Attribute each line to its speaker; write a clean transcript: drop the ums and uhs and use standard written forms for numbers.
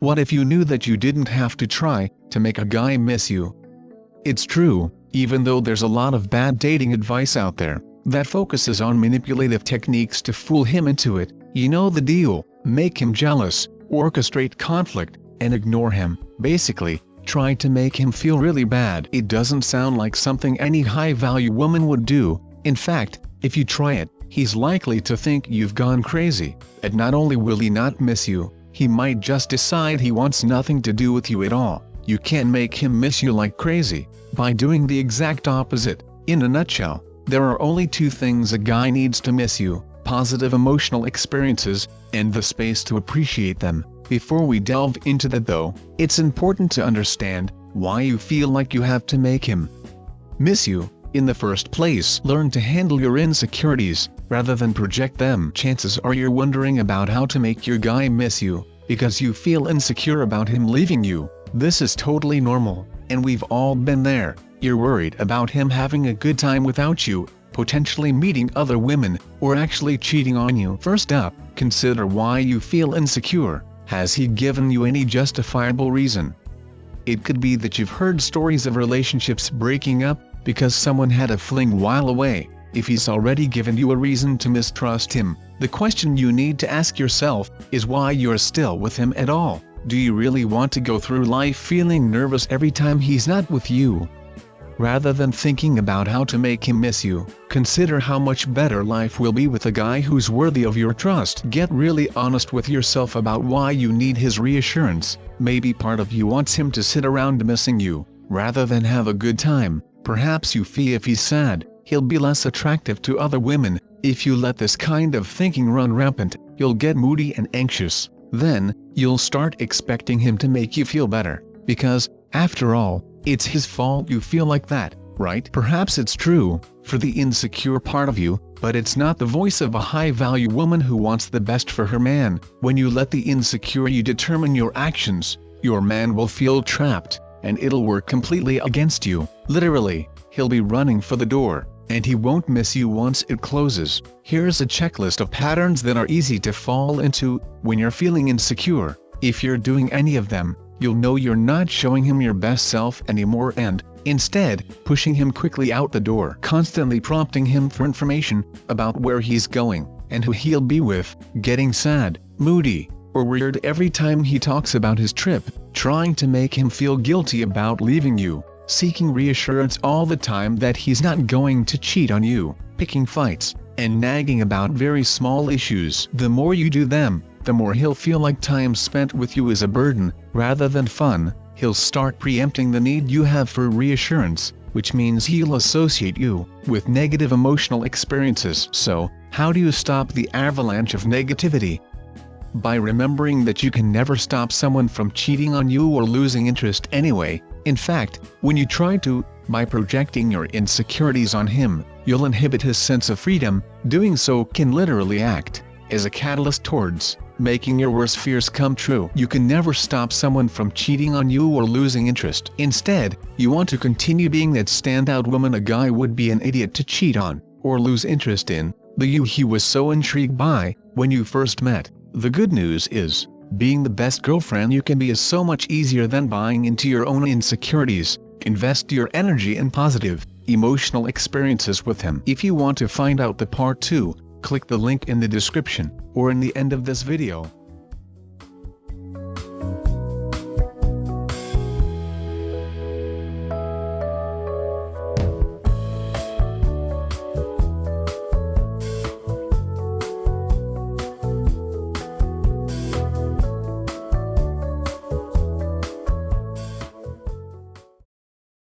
Speaker 1: What if you knew that you didn't have to try to make a guy miss you? It's true, even though there's a lot of bad dating advice out there that focuses on manipulative techniques to fool him into it. You know the deal: make him jealous, orchestrate conflict, and ignore him. Basically, try to make him feel really bad. It doesn't sound like something any high-value woman would do. In fact, if you try it, he's likely to think you've gone crazy, and not only will he not miss you, he might just decide he wants nothing to do with you at all. You can make him miss you like crazy by doing the exact opposite. In a nutshell, there are only two things a guy needs to miss you: positive emotional experiences, and the space to appreciate them. Before we delve into that though, it's important to understand why you feel like you have to make him miss you in the first place. Learn to handle your insecurities, rather than project them. Chances are you're wondering about how to make your guy miss you, because you feel insecure about him leaving you. This is totally normal, and we've all been there. You're worried about him having a good time without you, potentially meeting other women, or actually cheating on you. First up, consider why you feel insecure. Has he given you any justifiable reason? It could be that you've heard stories of relationships breaking up because someone had a fling while away. If he's already given you a reason to mistrust him, the question you need to ask yourself is why you're still with him at all. Do you really want to go through life feeling nervous every time he's not with you? Rather than thinking about how to make him miss you, consider how much better life will be with a guy who's worthy of your trust. Get really honest with yourself about why you need his reassurance. Maybe part of you wants him to sit around missing you, rather than have a good time. Perhaps you feel if he's sad, he'll be less attractive to other women. If you let this kind of thinking run rampant, you'll get moody and anxious. Then, you'll start expecting him to make you feel better, because, after all, it's his fault you feel like that, right? Perhaps it's true for the insecure part of you, but it's not the voice of a high-value woman who wants the best for her man. When you let the insecure you determine your actions, your man will feel trapped, and it'll work completely against you. Literally, he'll be running for the door, and he won't miss you once it closes. Here's a checklist of patterns that are easy to fall into when you're feeling insecure. If you're doing any of them, you'll know you're not showing him your best self anymore and, instead, pushing him quickly out the door. Constantly prompting him for information about where he's going and who he'll be with. Getting sad, moody, or weird every time he talks about his trip. Trying to make him feel guilty about leaving you. Seeking reassurance all the time that he's not going to cheat on you. Picking fights, and nagging about very small issues. The more you do them, the more he'll feel like time spent with you is a burden, rather than fun. He'll start preempting the need you have for reassurance, which means he'll associate you with negative emotional experiences. So, how do you stop the avalanche of negativity? By remembering that you can never stop someone from cheating on you or losing interest anyway. In fact, when you try to, by projecting your insecurities on him, you'll inhibit his sense of freedom. Doing so can literally act as a catalyst towards making your worst fears come true. You can never stop someone from cheating on you or losing interest. Instead, you want to continue being that standout woman a guy would be an idiot to cheat on, or lose interest in, the you he was so intrigued by when you first met. The good news is, being the best girlfriend you can be is so much easier than buying into your own insecurities. Invest your energy in positive, emotional experiences with him. If you want to find out the part 2, click the link in the description, or in the end of this video.